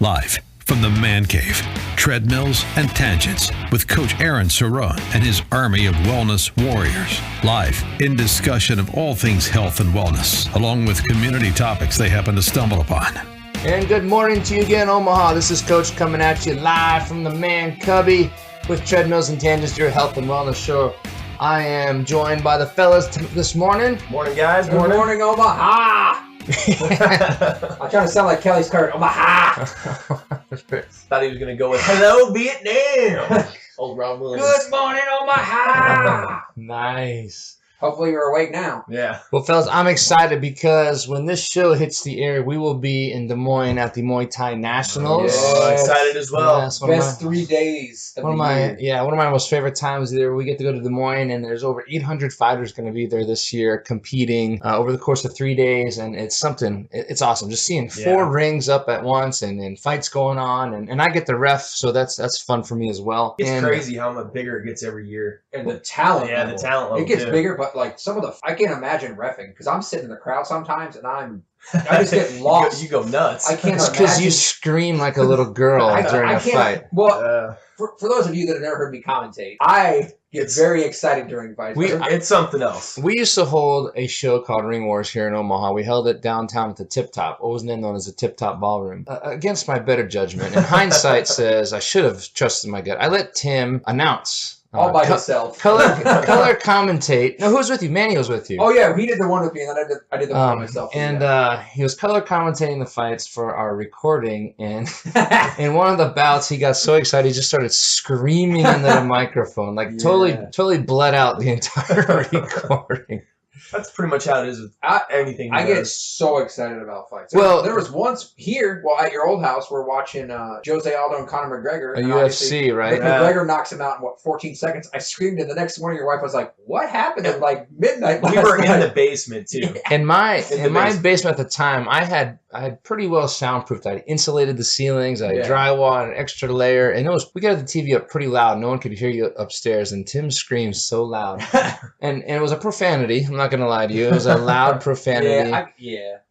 Live from the Man Cave, treadmills and tangents with Coach Aaron Saron and his army of wellness warriors. Live in discussion of all things health and wellness, along with community topics they happen to stumble upon. And good morning to you again, Omaha. This is Coach coming at you live from the Man Cubby with Treadmills and Tangents, your health and wellness show. I am joined by the fellas this morning. Morning, guys. Good morning, Omaha. I'm trying to sound like Kelly's card. Omaha. Thought he was going to go with hello, Vietnam. Old Ron Williams. Good morning, Omaha. Nice. Hopefully you're awake now. Yeah. Well, fellas, I'm excited because when this show hits the air, we will be in Des Moines at the Muay Thai Nationals. Oh, excited as well. Yes, Best 3 days of one of the year. my most favorite times there. We get to go to Des Moines, and there's over 800 fighters going to be there this year competing over the course of 3 days, and it's something. It's awesome just seeing four rings up at once and fights going on, and I get the ref, so that's fun for me as well. It's crazy how much bigger it gets every year. And the talent Yeah, level. the talent level It gets too. bigger, but like some of the, I can't imagine reffing because I'm sitting in the crowd sometimes and I just get lost. You go nuts. I can't It's because imagine. you scream like a little girl during a fight. Well, for those of you that have never heard me commentate, I get very excited during fights. It's something else. We used to hold a show called Ring Wars here in Omaha. We held it downtown at the Tip Top, what was then known as the Tip Top Ballroom. Against my better judgment, and hindsight says I should have trusted my gut. I let Tim announce. All by himself. Color commentate. No, who was with you? Manny was with you. Oh yeah, he did the one with me, and then I did the one by myself. And he was color commentating the fights for our recording, and in one of the bouts, he got so excited he just started screaming into the microphone, like totally bled out the entire recording. That's pretty much how it is with anything. I get so excited about fights. Well, there was once here, at your old house, we're watching Jose Aldo and Conor McGregor. A UFC, right? McGregor knocks him out in 14 seconds. I screamed, and the next morning, your wife was like, "What happened at like midnight?" We were in the basement too. In my basement at the time, I had pretty well soundproofed. I insulated the ceilings. I had drywall, an extra layer, and we got the TV up pretty loud. No one could hear you upstairs, and Tim screams so loud, and it was a profanity. I'm not gonna lie to you. It was a loud profanity.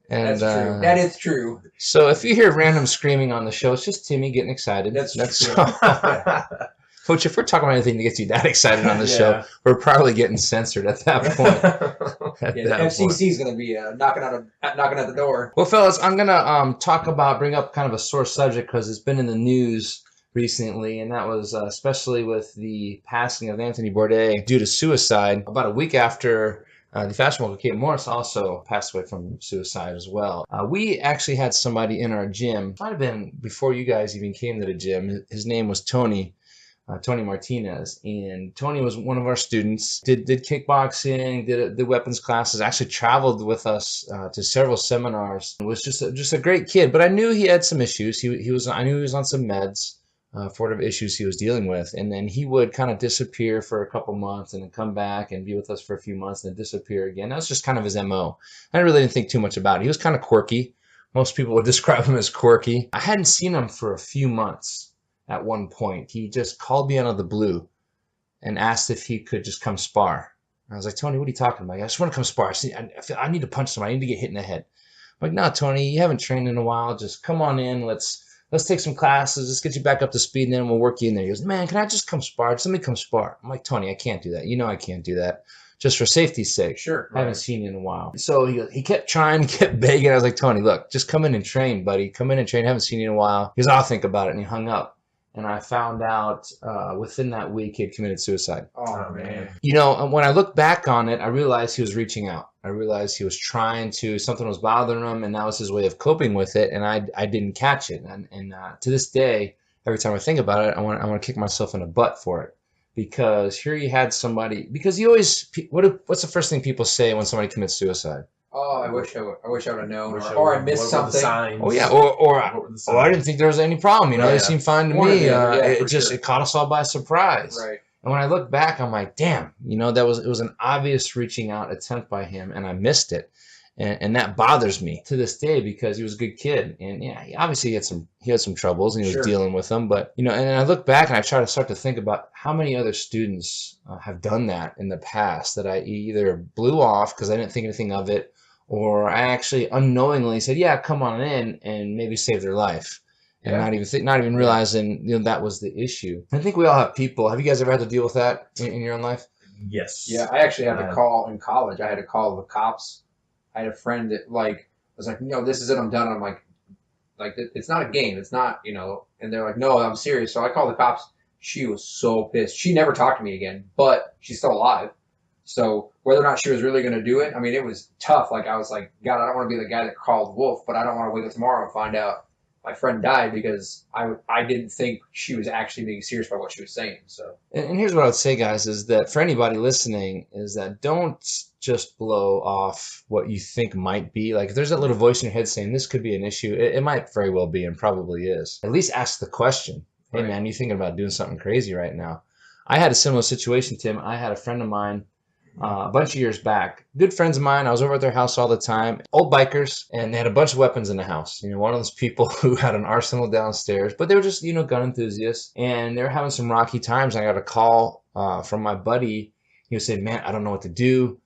And, that's true. That is true. So if you hear random screaming on the show, it's just Timmy getting excited. That's true. Coach, if we're talking about anything that gets you that excited on the show, we're probably getting censored at that point. The FCC is going to be knocking at the door. Well, fellas, I'm going to bring up kind of a sore subject because it's been in the news recently, and that was especially with the passing of Anthony Bourdain due to suicide about a week after the fashionable Kate Morris also passed away from suicide as well. We actually had somebody in our gym, might have been before you guys even came to the gym. His name was Tony Martinez, and Tony was one of our students, did kickboxing, did weapons classes, actually traveled with us to several seminars. It was just a great kid, but I knew he had some issues. I knew he was on some meds for whatever issues he was dealing with, and then he would kind of disappear for a couple months and then come back and be with us for a few months and then disappear again. That was just kind of his MO. I really didn't think too much about it. He was kind of quirky. Most people would describe him as quirky. I hadn't seen him for a few months. At one point, he just called me out of the blue and asked if he could just come spar. I was like, Tony, what are you talking about? I just want to come spar. I need to punch somebody. I need to get hit in the head. I'm like, no, Tony, you haven't trained in a while. Just come on in. Let's take some classes. Let's get you back up to speed, and then we'll work you in there. He goes, man, can I just come spar? Just let me come spar. I'm like, Tony, I can't do that. You know I can't do that. Just for safety's sake. Sure. I haven't seen you in a while. So he kept trying, kept begging. I was like, Tony, look, just come in and train, buddy. Come in and train. I haven't seen you in a while. He goes, I'll think about it, and he hung up. And I found out within that week he had committed suicide. Oh, man. You know, when I look back on it, I realized he was reaching out. I realized he was something was bothering him, and that was his way of coping with it, and I didn't catch it. And to this day, every time I think about it, I want to kick myself in the butt for it. Because here you had somebody, because you always, what's the first thing people say when somebody commits suicide? Oh, I wish I would have known, or I missed something. Oh yeah, or I didn't think there was any problem. You know, they seemed fine to me. It caught us all by surprise. Right. And when I look back, I'm like, damn, you know, it was an obvious reaching out attempt by him, and I missed it. And that bothers me to this day because he was a good kid, and yeah, he had some troubles and he was dealing with them. But you know, and I look back and I try to start to think about how many other students have done that in the past that I either blew off because I didn't think anything of it, or I actually unknowingly said, yeah, come on in, and maybe save their life. and not even realizing that was the issue. I think we all have people. Have you guys ever had to deal with that in your own life? Yes. Yeah, I actually had to call in college. I had to call the cops. I had a friend that was like, no, this is it. I'm done. I'm like it's not a game. It's not, and they're like, no, I'm serious. So I called the cops. She was so pissed. She never talked to me again, but she's still alive. So whether or not she was really going to do it, I mean, it was tough. Like, I was like, God, I don't want to be the guy that called Wolf, but I don't want to wake up tomorrow and find out my friend died because I didn't think she was actually being serious about what she was saying. So, and here's what I would say, guys, is that for anybody listening, is that don't just blow off what you think might be. Like, if there's that little voice in your head saying this could be an issue, it might very well be and probably is. At least ask the question. Hey, Right. man, you thinking about doing something crazy right now? I had a similar situation, Tim. I had a friend of mine a bunch of years back. Good friends of mine. I was over at their house all the time. Old bikers, and they had a bunch of weapons in the house. One of those people who had an arsenal downstairs, but they were just, gun enthusiasts. And they were having some rocky times. I got a call from my buddy. He was saying, man, I don't know what to do.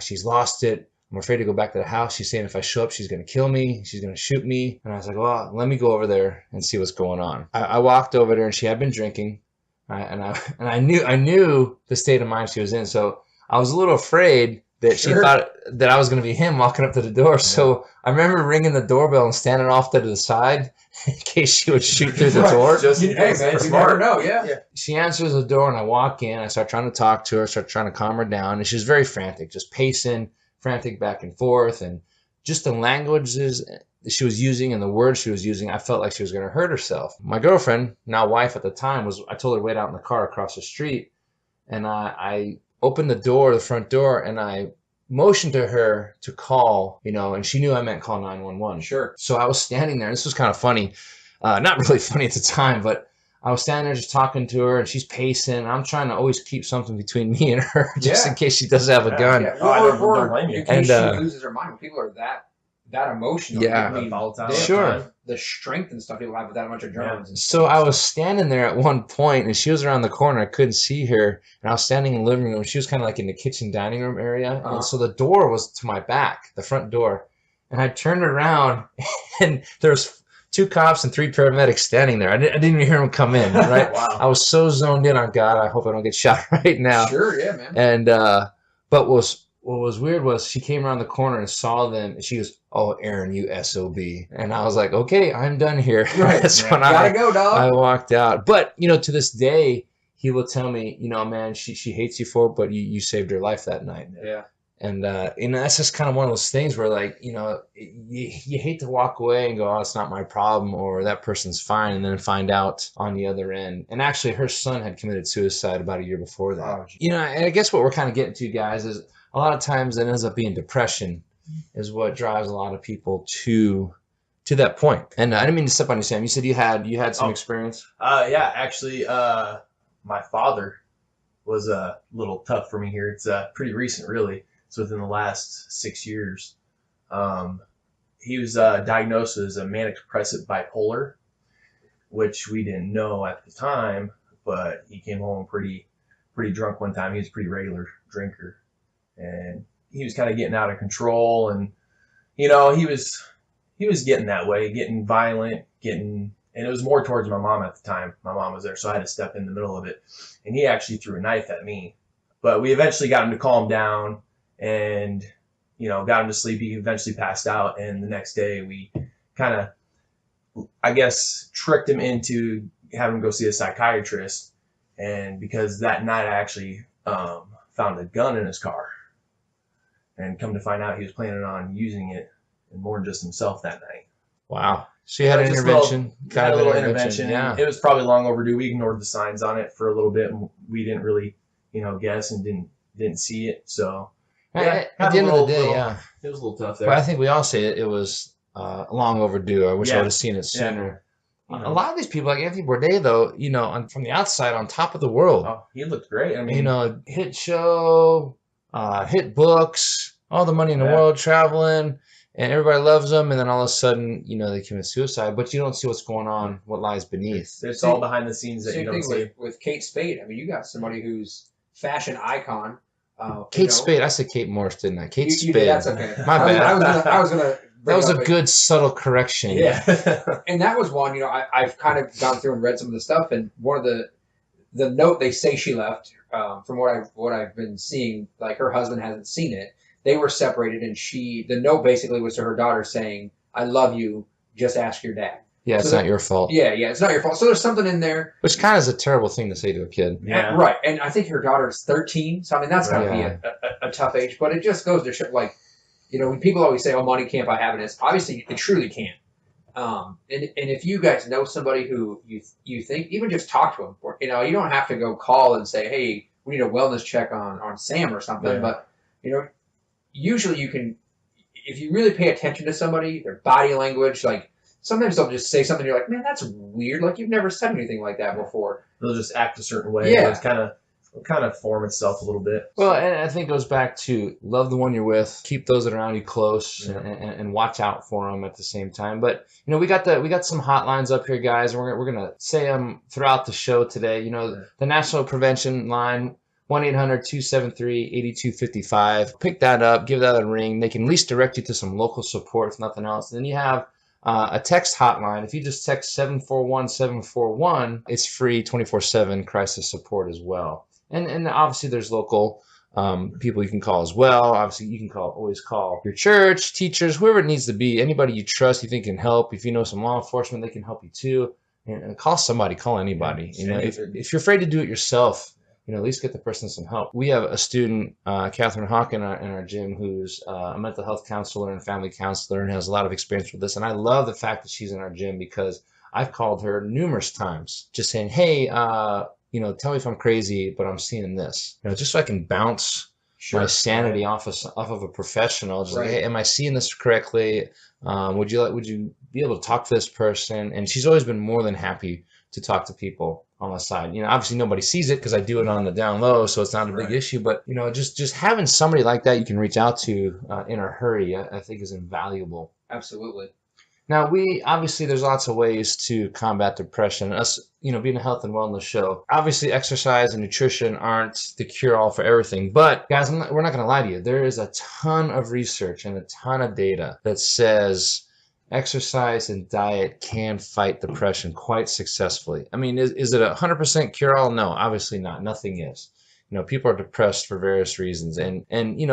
She's lost it. I'm afraid to go back to the house. She's saying if I show up, she's going to kill me. She's going to shoot me. And I was like, well, let me go over there and see what's going on. I walked over there, and she had been drinking. And I knew the state of mind she was in. So I was a little afraid that she thought that I was going to be him walking up to the door. So I remember ringing the doorbell and standing off to the side in case she would shoot through the door. hey, man, you never know. Yeah. She answers the door, and I walk in. I start trying to talk to her, start trying to calm her down. And she's very frantic, just pacing, frantic back and forth. And just the languages she was using and the words she was using, I felt like she was going to hurt herself. My girlfriend, now wife at the time, I told her to wait out in the car across the street. And I opened the front door, and I motioned to her to call, and she knew I meant call 911. Sure. So I was standing there, and this was kind of funny. Not really funny at the time, but I was standing there just talking to her, and she's pacing. I'm trying to always keep something between me and her just in case she does have a gun. Yeah. I don't blame you. In case she loses her mind. When people are that emotional. Yeah. I mean, Sure. The strength and stuff people have with that much adrenaline. Yeah. So I was standing there at one point, and she was around the corner. I couldn't see her, and I was standing in the living room. She was kind of like in the kitchen dining room area, and so the door was to my back, the front door, and I turned around, and there's 2 cops and 3 paramedics standing there. I didn't even hear them come in. Right? Wow. I was so zoned in on God. I hope I don't get shot right now. Sure, yeah, man. And but what was weird was she came around the corner and saw them, and she goes, "Oh, Aaron, you SOB." And I was like, "Okay, I'm done here." Right. That's when Gotta go, dog. I walked out. But to this day, he will tell me, man, she hates you for it, but you saved her life that night. Yeah. And that's just kind of one of those things where, like, you hate to walk away and go, "Oh, it's not my problem," or "that person's fine," and then find out on the other end. And actually, her son had committed suicide about a year before that. Oh, and I guess what we're kind of getting to, guys, is a lot of times it ends up being depression is what drives a lot of people to that point. And I didn't mean to step on you, Sam. You said you had some experience. Yeah, actually, my father was a little tough for me here. It's pretty recent, really. It's within the last 6 years. He was diagnosed as a manic depressive bipolar, which we didn't know at the time, but he came home pretty drunk one time. He was a pretty regular drinker, and he was kind of getting out of control, and he was getting that way, getting violent, and it was more towards my mom at the time. My mom was there, so I had to step in the middle of it, and he actually threw a knife at me. But we eventually got him to calm down, and got him to sleep. He eventually passed out, and the next day we kind of, I guess, tricked him into having him go see a psychiatrist, and because that night I actually found a gun in his car. And come to find out, he was planning on using it and more than just himself that night. Wow. So you had an intervention. Kind of a little intervention. Yeah. It was probably long overdue. We ignored the signs on it for a little bit, and we didn't really, guess and didn't see it. So yeah, at the end of the day, yeah, it was a little tough there. But I think we all say it was long overdue. I wish I would have seen it sooner. Yeah. A lot of these people, like Anthony Bourdain, though, from the outside, on top of the world. Oh, he looked great. I mean, hit show, hit books, all the money in the world, traveling, and everybody loves them. And then all of a sudden, they commit suicide, but you don't see what's going on, what lies beneath. It's all behind the scenes that you don't see. With Kate Spade. I mean, you got somebody who's fashion icon. Kate Spade. I said Kate Morris, didn't I? Kate Spade. That's okay. My bad. I was gonna That was a up good subtle correction. Yeah. and that was one, I've kind of gone through and read some of the stuff, and one of the note they say she left, from what I've been seeing, like her husband hasn't seen it. They were separated, and the note basically was to her daughter saying, "I love you. Just ask your dad." Yeah, it's not your fault. Yeah, it's not your fault. So there's something in there. Which kind of is a terrible thing to say to a kid. Yeah. Right. And I think her daughter's 13. So, I mean, that's got to Right. be a tough age. But it just goes to show, like, when people always say, oh, money can't buy happiness. Obviously, it truly can. And if you guys know somebody who you think, even just talk to them. Or, you don't have to go call and say, hey, we need a wellness check on Sam or something. Yeah. But, usually you can, if you really pay attention to somebody, their body language, like, sometimes they'll just say something, you're like, man, that's weird. Like, you've never said anything like that before. They'll just act a certain way. Yeah. It's kind of form itself a little bit. Well, and I think it goes back to love the one you're with, keep those that are around you close, Yeah. and watch out for them at the same time. But we got some hotlines up here, guys, and we're gonna say them throughout the show today. The National Prevention Line. 1-800-273-8255. Pick that up, give that a ring. They can at least direct you to some local support, if nothing else. And then you have a text hotline. If you just text 741-741, it's free 24/7 crisis support as well. And obviously there's local people you can call as well. Obviously you can always call your church, teachers, whoever it needs to be, anybody you trust you think can help. If you know some law enforcement, they can help you too. And call somebody, call anybody. If you're afraid to do it yourself, at least get the person some help. We have a student, Catherine Hawk, in our gym, who's a mental health counselor and family counselor and has a lot of experience with this. And I love the fact that she's in our gym because I've called her numerous times just saying, hey, tell me if I'm crazy, but I'm seeing this. Just so I can bounce my sanity off of a professional. Just like, hey, am I seeing this correctly? Would you be able to talk to this person? And she's always been more than happy to talk to people on the side. Obviously nobody sees it because I do it on the down low, so it's not a big issue. But just having somebody like that you can reach out to in a hurry, I think is invaluable. Absolutely. Now, obviously there's lots of ways to combat depression. Us, being a health and wellness show, obviously exercise and nutrition aren't the cure-all for everything. But guys, we're not going to lie to you. There is a ton of research and a ton of data that says exercise and diet can fight depression quite successfully. I mean, is it 100% cure-all? No, obviously not. Nothing is. People are depressed for various reasons, and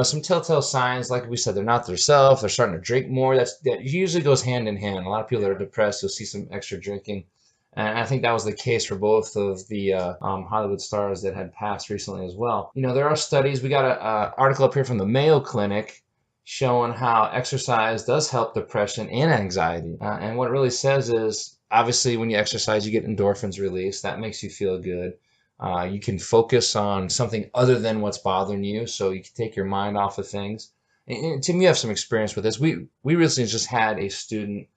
some telltale signs, like we said, they're not themselves. They're starting to drink more. That usually goes hand in hand. A lot of people that are depressed, you'll see some extra drinking, and I think that was the case for both of the Hollywood stars that had passed recently as well. There are studies. We got an article up here from the Mayo Clinic showing how exercise does help depression and anxiety. And what it really says is, obviously, when you exercise, you get endorphins released. That makes you feel good. You can focus on something other than what's bothering you, so you can take your mind off of things. And Tim, you have some experience with this. We recently just had a student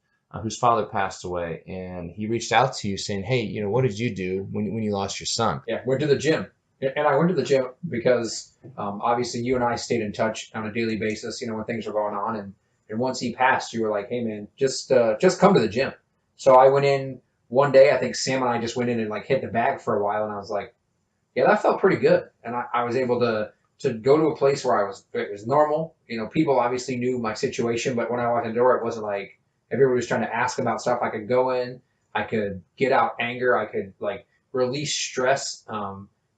whose father passed away, and he reached out to you saying, hey, what did you do when you lost your son? Yeah, went to the gym. And I went to the gym because obviously you and I stayed in touch on a daily basis, when things were going on. And once he passed, you were like, hey, man, just come to the gym. So I went in one day. I think Sam and I just went in and like hit the bag for a while. And I was like, yeah, that felt pretty good. And I was able to go to a place where it was normal. People obviously knew my situation. But when I walked in the door, it wasn't like everybody was trying to ask about stuff. I could go in. I could get out anger. I could like release stress.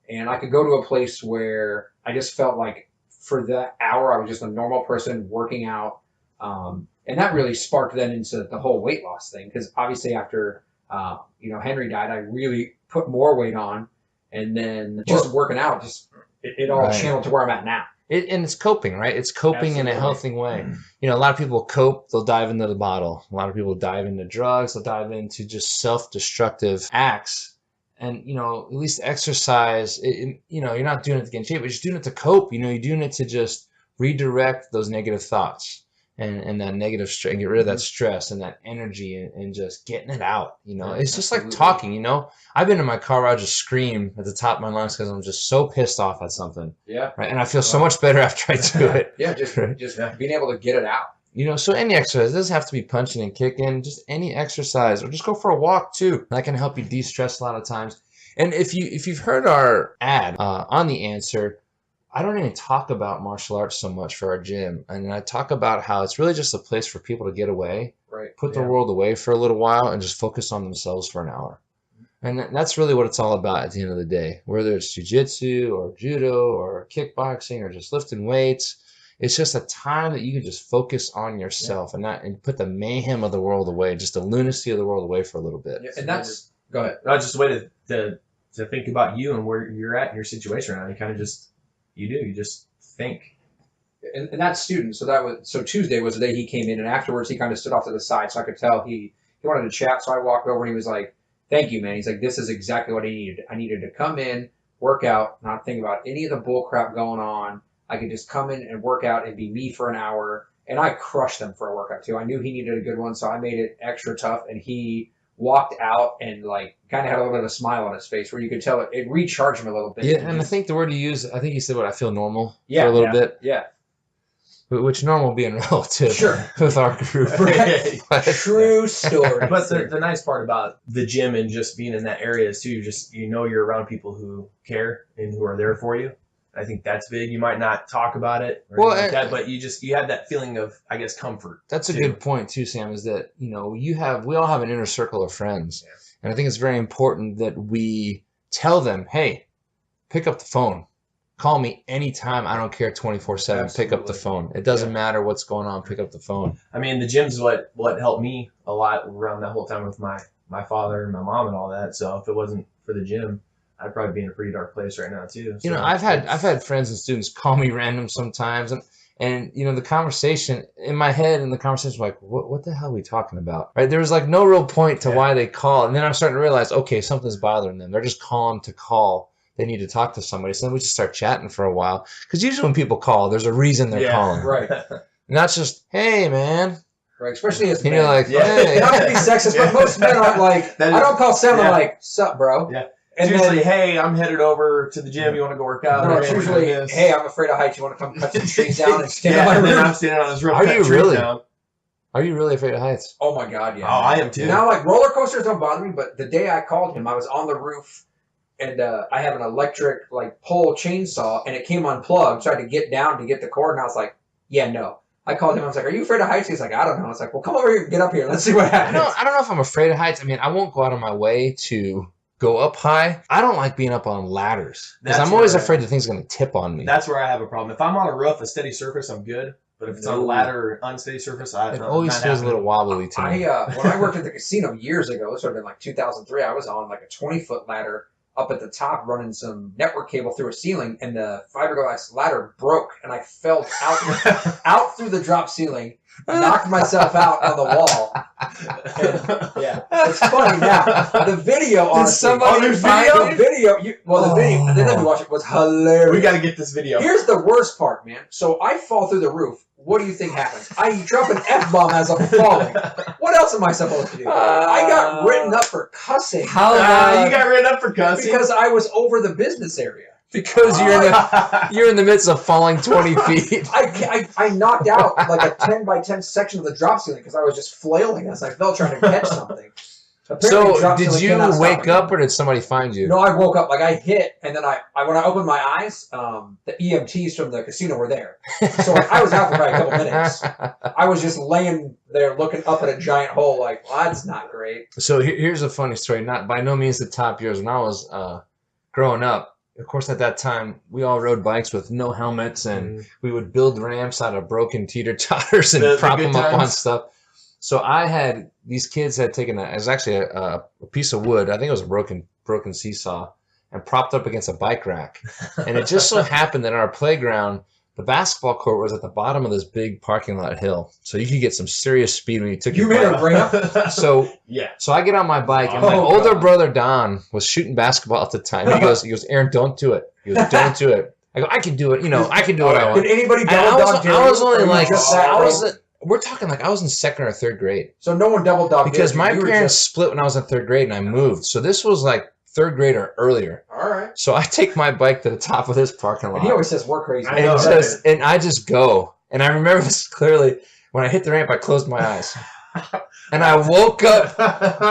And I could go to a place where I just felt like for that hour, I was just a normal person working out. And that really sparked then into the whole weight loss thing. Because obviously after, Henry died, I really put more weight on. And then just working out, it all channeled to where I'm at now. And it's coping, right? It's coping in a healthy way. A lot of people cope, they'll dive into the bottle. A lot of people dive into drugs, they'll dive into just self-destructive acts. And, at least exercise, you're not doing it to get in shape, but you're just doing it to cope. You're doing it to just redirect those negative thoughts and that negative stress, and get rid of that stress and that energy and just getting it out. It's just like talking, I've been in my car where I just scream at the top of my lungs because I'm just so pissed off at something. Yeah. Right. And I feel so much better after I do it. Yeah. Just being able to get it out. So any exercise, it doesn't have to be punching and kicking, just any exercise, or just go for a walk too. That can help you de-stress a lot of times. And if you've heard our ad on The Answer, I don't even talk about martial arts so much for our gym. And I talk about how it's really just a place for people to get away, Right. put the world away for a little while, and just focus on themselves for an hour. And that's really what it's all about at the end of the day, whether it's jiu-jitsu or judo or kickboxing or just lifting weights. It's just a time that you can just focus on yourself and put the mayhem of the world away, just the lunacy of the world away for a little bit. Yeah, and that's go ahead. Not just a way to think about you and where you're at in your situation right now. You kind of just you just think. And that's student. So Tuesday was the day he came in, and afterwards he kind of stood off to the side, so I could tell he wanted to chat. So I walked over and he was like, "Thank you, man." He's like, "This is exactly what I needed. I needed to come in, work out, not think about any of the bull crap going on. I could just come in and work out and be me for an hour." And I crushed them for a workout too. I knew he needed a good one, so I made it extra tough. And he walked out and like kind of had a little bit of a smile on his face where you could tell it recharged him a little bit. Yeah, and I think the word you used, I think you said, "What I feel normal," for Yeah, a little bit. Yeah. Which normal being relative Sure. with our group. Right. True story. But the nice part about the gym and just being in that area is too, you're around people who care and who are there for you. I think that's big. You might not talk about it or anything like that, but you have that feeling of, I guess, comfort. That's a good point too, Sam, is that, we all have an inner circle of friends. Yeah. And I think it's very important that we tell them, hey, pick up the phone. Call me anytime. I don't care, 24/7. Pick up the phone. It doesn't matter what's going on. Pick up the phone. I mean, the gym's what helped me a lot around that whole time with my father and my mom and all that. So if it wasn't for the gym, I'd probably be in a pretty dark place right now too. So I've had friends and students call me random sometimes, and the conversation in my head, and the conversation was like, what the hell are we talking about? Right? There was like no real point to why they call, and then I'm starting to realize, okay, something's bothering them. They're just calling to call. They need to talk to somebody. So then we just start chatting for a while. Because usually when people call, there's a reason they're calling. Right. Not just, hey, man. Right. Especially as And men. you're like, hey. Not to be sexist, but most men aren't like, I don't call Sam, I'm like, sup, bro? Yeah. And It's usually, then, hey, I'm headed over to the gym. You want to go work out? no, Or, it's hey, usually, we're doing this. hey, I'm afraid of heights. You want to come cut some trees down and stand on my and then roof? I'm standing on this roof. Are cut you trees really? down. Are you really afraid of heights? Oh, my God, yeah. Oh, I am too. Now, like, roller coasters don't bother me, but the day I called him, I was on the roof, and I have an electric, like, pole chainsaw, and it came unplugged, so I had to get down to get the cord, and I was like, yeah, no. I called him, I was like, are you afraid of heights? He's like, I don't know. I was like, well, come over here, get up here, let's see what happens. I don't know if I'm afraid of heights. I mean, I won't go out of my way to go up high. I don't like being up on ladders. Because I'm always afraid the thing's going to tip on me. That's where I have a problem. If I'm on a roof, a steady surface, I'm good. But if it's on a ladder or unsteady surface, it always feels a little wobbly to me. When I worked at the casino years ago, this would have been like 2003, I was on like a 20-foot ladder up at the top running some network cable through a ceiling, and the fiberglass ladder broke, and I fell out through the drop ceiling, knocked myself out on the wall. And, yeah, it's funny now. The video on somebody find the video. The video. And then let me watch it. Was hilarious. We got to get this video. Here's the worst part, man. So I fall through the roof. What do you think happens? I drop an F-bomb as I'm falling. What else am I supposed to do? I got written up for cussing. You got written up for cussing? Because I was over the business area. Because you're in the midst of falling 20 feet. I knocked out like a 10 by 10 section of the drop ceiling because I was just flailing as I fell trying to catch something. Apparently, so did you wake up or did somebody find you? No, I woke up. Like I hit, and then I when I opened my eyes, the EMTs from the casino were there. So I was out for about a couple minutes. I was just laying there looking up at a giant hole like, well, that's not great. So here's a funny story. Not by no means the top years. When I was growing up, of course, at that time, we all rode bikes with no helmets, and we would build ramps out of broken teeter-totters and prop them up on stuff. So these kids had taken it was actually a piece of wood, I think it was a broken seesaw, and propped up against a bike rack. And it just so happened that on our playground, the basketball court was at the bottom of this big parking lot hill. So you could get some serious speed when you took your bike. You made a ramp? So I get on my bike, and my older brother, Don, was shooting basketball at the time. He goes, Aaron, don't do it. He goes, don't do it. I go, I can do it. I can do what I want. Did anybody double dog I was only like, we're talking like I was in second or third grade. So no one double dog because my parents split when I was in third grade and I moved. So this was like third grade or earlier. All right. So I take my bike to the top of this parking lot. And he always says we're crazy. And I just go. And I remember this clearly. When I hit the ramp, I closed my eyes. And I woke up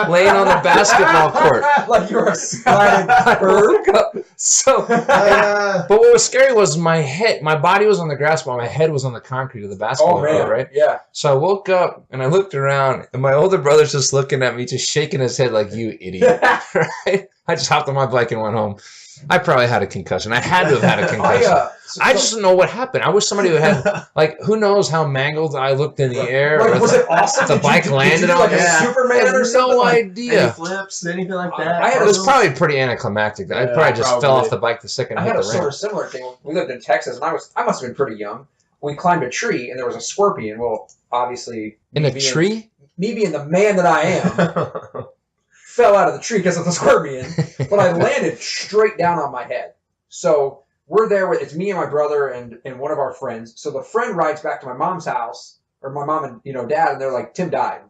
laying on the basketball court. Like you were a splatted bird. So, but what was scary was my body was on the grass, but my head was on the concrete of the basketball court, right? Yeah. So I woke up and I looked around, and my older brother's just looking at me, just shaking his head like, "You idiot!" Right? I just hopped on my bike and went home. I probably had a concussion. I had to have had a concussion. I just don't know what happened. I wish somebody would have, like, who knows how mangled I looked in the air. Like, was it awesome? The bike landed on like me. a Superman or something? No Any idea. flips, anything like that? It was probably pretty anticlimactic. I probably just fell off the bike the second I I hit had the a sort ramp. of similar thing. We lived in Texas, and I must have been pretty young. We climbed a tree, and there was a scorpion. Well, obviously, In a tree? Me being the man that I am, fell out of the tree because of the scorpion, but I landed straight down on my head. So we're there with, it's me and my brother and one of our friends. So the friend rides back to my mom's house, or my mom and dad, and they're like, Tim died.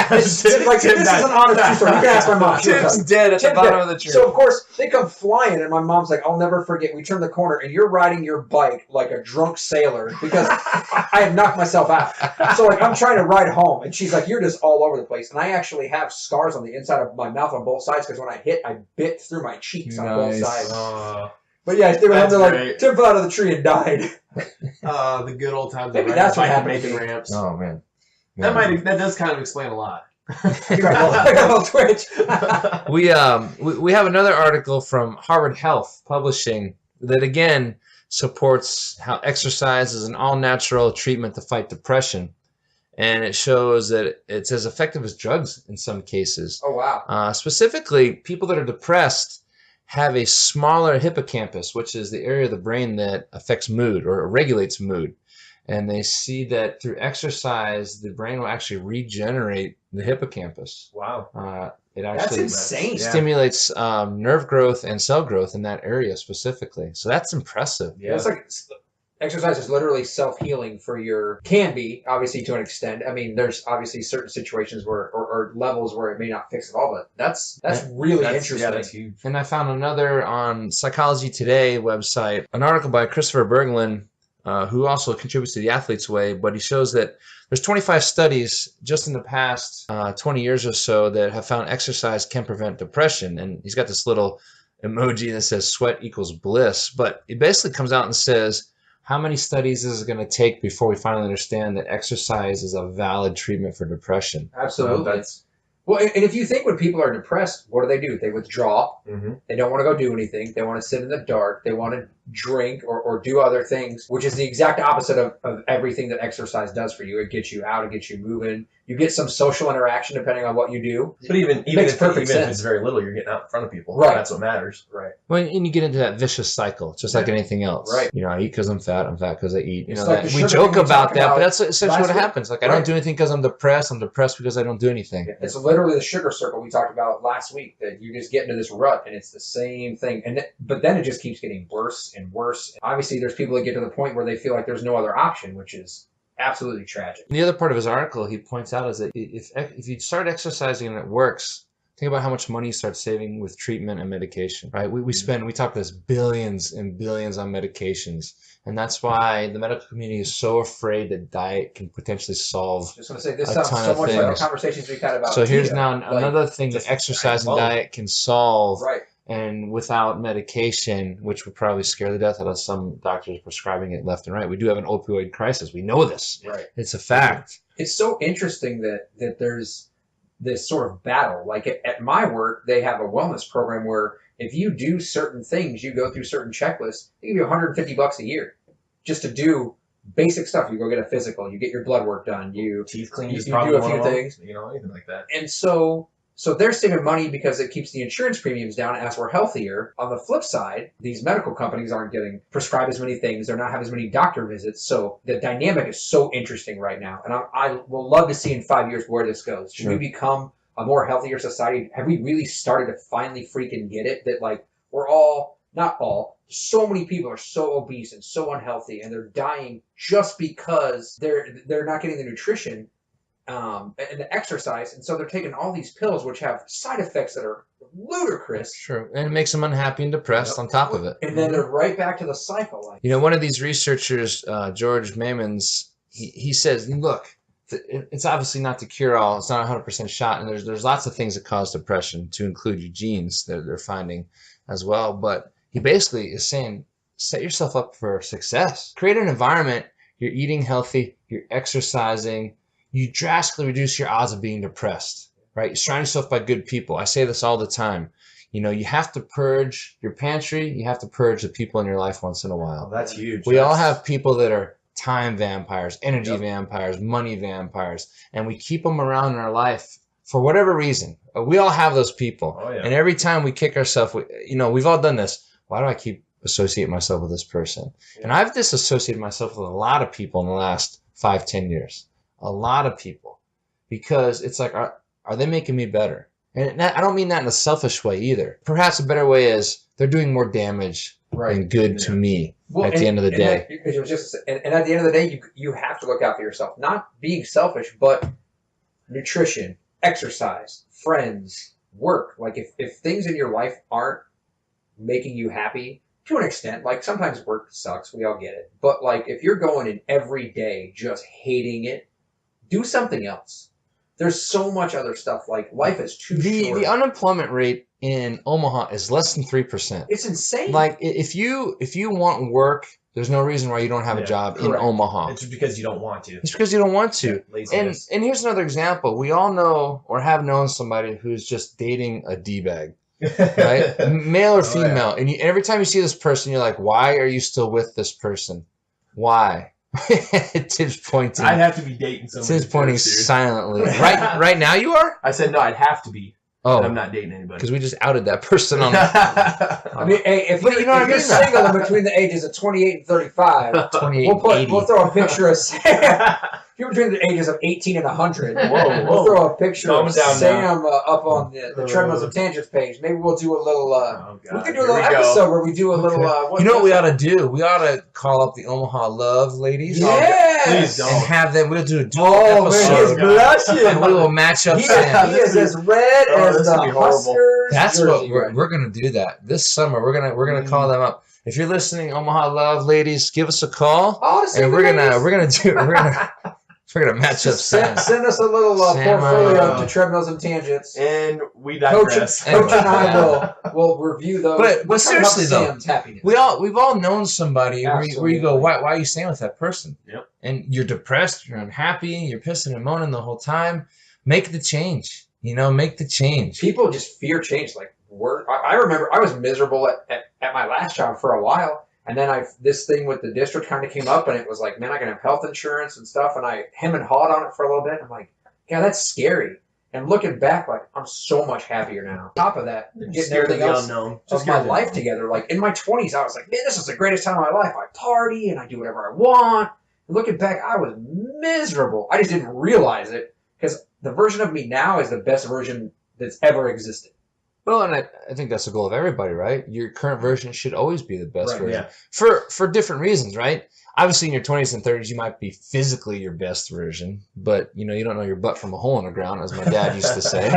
This is an honest true story. You can ask my mom. Tim's dead at the bottom of the tree. So of course they come flying, and my mom's like, I'll never forget. We turn the corner, and you're riding your bike like a drunk sailor because I had knocked myself out. So like I'm trying to ride home, and she's like, you're just all over the place. And I actually have scars on the inside of my mouth on both sides because when I hit, I bit through my cheeks on both sides. But yeah, they were like, Tim fell out of the tree and died. The good old times. Maybe that's what happened. Making ramps. Oh, man. That does kind of explain a lot. I got a little twitch. We have another article from Harvard Health Publishing that again supports how exercise is an all-natural treatment to fight depression, and it shows that it's as effective as drugs in some cases. Oh wow! Specifically, people that are depressed have a smaller hippocampus, which is the area of the brain that affects mood or regulates mood. And they see that through exercise, the brain will actually regenerate the hippocampus. Wow. It actually That's insane. stimulates nerve growth and cell growth in that area specifically. So that's impressive. Yeah. It's like exercise is literally self-healing for can be, obviously, to an extent. I mean, there's obviously certain situations where, or levels where it may not fix it all, but that's really interesting. Yeah, that's huge. And I found another on Psychology Today website, an article by Christopher Berglund, who also contributes to The Athlete's Way, but he shows that there's 25 studies just in the past 20 years or so that have found exercise can prevent depression. And he's got this little emoji that says sweat equals bliss, but it basically comes out and says, how many studies is it going to take before we finally understand that exercise is a valid treatment for depression? Absolutely. Well, and if you think when people are depressed, what do? They withdraw. Mm-hmm. They don't want to go do anything. They want to sit in the dark. They want to drink or do other things, which is the exact opposite of everything that exercise does for you. It gets you out. It gets you moving. You get some social interaction depending on what you do. But even makes perfect if sense. it's very little, you're getting out in front of people. Right. That's what matters. Right. Well, and you get into that vicious cycle, just like anything else. Right. I eat because I'm fat because I eat. It's like the We sugar joke thing we about talked that, about but that's essentially what last week. happens. Like, I don't do anything because I'm depressed. I'm depressed because I don't do anything. It's literally the sugar circle we talked about last week, that you just get into this rut and it's the same thing. But then it just keeps getting worse and worse. Obviously, there's people that get to the point where they feel like there's no other option, which is absolutely tragic. The other part of his article he points out is that if you start exercising and it works, think about how much money you start saving with treatment and medication, right? We talk this billions and billions on medications. And that's why the medical community is so afraid that diet can potentially solve Just want to say, this a sounds ton so of much like the things. conversations we've had about So here's keto. now Like, another thing that exercise and diet can solve. Right. And without medication, which would probably scare the death out of some doctors prescribing it left and right. We do have an opioid crisis. We know this. Right. It's a fact. It's so interesting that there's this sort of battle. Like at my work, they have a wellness program where if you do certain things, you go through certain checklists, they give you $150 a year just to do basic stuff. You go get a physical, you get your blood work done, you Teeth cleaned you is do probably a one few of them. things. Anything like that. And so they're saving money because it keeps the insurance premiums down as we're healthier. On the flip side, these medical companies aren't getting prescribed as many things. They're not having as many doctor visits. So the dynamic is so interesting right now. And I will love to see in 5 years where this goes. Should we become a more healthier society? Have we really started to finally freaking get it? That like we're all, not all, so many people are so obese and so unhealthy and they're dying just because they're not getting the nutrition and the exercise, and so they're taking all these pills which have side effects that are ludicrous. Sure. And it makes them unhappy and depressed on top of it. And then they're right back to the cycle. Like, One of these researchers, George Mamons, he says, look, it's obviously not the cure all. It's not 100% shot, and there's lots of things that cause depression, to include your genes that they're finding as well. But he basically is saying, set yourself up for success. Create an environment. You're eating healthy. You're exercising. You drastically reduce your odds of being depressed. Right? You surround yourself by good people. I say this all the time. You know, you have to purge your pantry. You have to purge the people in your life once in a while. Oh, that's huge. We all have people that are time vampires, energy vampires, money vampires, and we keep them around in our life for whatever reason. We all have those people. Oh, yeah. And every time we kick ourselves, we've all done this. Why do I keep associating myself with this person? Yeah. And I've disassociated myself with a lot of people in the last 5-10 years. A lot of people. Because it's like, are they making me better? And I don't mean that in a selfish way either. Perhaps a better way is they're doing more damage than good to me at the end of the day. And at the end of the day, you have to look out for yourself. Not being selfish, but nutrition, exercise, friends, work. Like if things in your life aren't making you happy to an extent, like sometimes work sucks, we all get it. But like if you're going in every day just hating it, do something else. There's so much other stuff. Like life is too short. The unemployment rate in Omaha is less than 3%. It's insane. Like if you want work, there's no reason why you don't have a job in Omaha. It's because you don't want to. It's because you don't want to. Laziness. And here's another example. We all know or have known somebody who's just dating a D-bag, right? Male or female. And every time you see this person, you're like, why are you still with this person? Why? Tim's pointing. I'd have to be dating somebody. Tim's pointing silently. Right now you are? I said no, I'd have to be. Oh. I'm not dating anybody. Because we just outed that person on I mean, hey, if you're single and between the ages of 28 and 35, 28 we'll throw a picture of Sam. If you're between the ages of 18 and 100, we'll throw a picture of Sam up on the Treadmills and Tangents page. Maybe we'll do a little, we could do a little episode where we do a little, you know what we ought to do? We ought to call up the Omaha Love ladies. Yes! Please don't. And have them, we'll do a dual episode. Man, he's blushing. And we will match up Sam. He is as red as the Huskers. That's what we're going to do that. This summer, we're gonna call them up. If you're listening, Omaha Love ladies, give us a call. And we're gonna match up Sam. Send us a little portfolio to Treadmills and Tangents. And we digress. Coach and I will review those. But seriously though, we've all known somebody where you go, why are you staying with that person? Yep. And you're depressed, you're unhappy, you're pissing and moaning the whole time. Make the change. Make the change. People just fear change. Like I remember I was miserable at my last job for a while. And then this thing with the district kind of came up, and it was like, man, I can have health insurance and stuff. And I hem and hawed on it for a little bit. I'm like, yeah, that's scary. And looking back, like, I'm so much happier now. On top of that, getting everything else of my life together. Like in my 20s, I was like, man, this is the greatest time of my life. I party and I do whatever I want. And looking back, I was miserable. I just didn't realize it because the version of me now is the best version that's ever existed. Well, and I think that's the goal of everybody, right? Your current version should always be the best version. Yeah. For different reasons, right? Obviously, in your 20s and 30s, you might be physically your best version, but, you don't know your butt from a hole in the ground, as my dad used to say.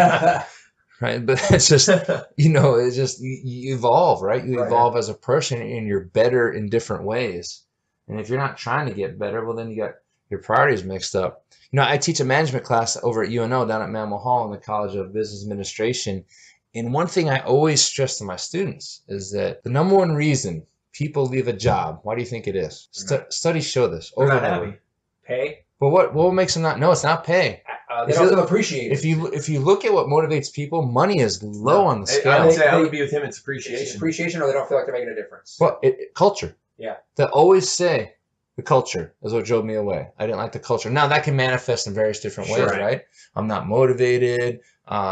Right? But it's just, it's just, you evolve, right? You evolve as a person, and you're better in different ways. And if you're not trying to get better, well, then you got your priorities mixed up. I teach a management class over at UNO down at Mammal Hall in the College of Business Administration. And one thing I always stress to my students is that the number one reason people leave a job, why do you think it is? Studies show this over and over. Pay? But what makes them not? No, it's not pay. They don't appreciate it. If you look at what motivates people, money is low on the scale. I would say I would be with him. It's appreciation. It's appreciation, or they don't feel like they're making a difference. Well, culture. Yeah. They always say the culture is what drove me away. I didn't like the culture. Now that can manifest in various different ways, right? I'm not motivated.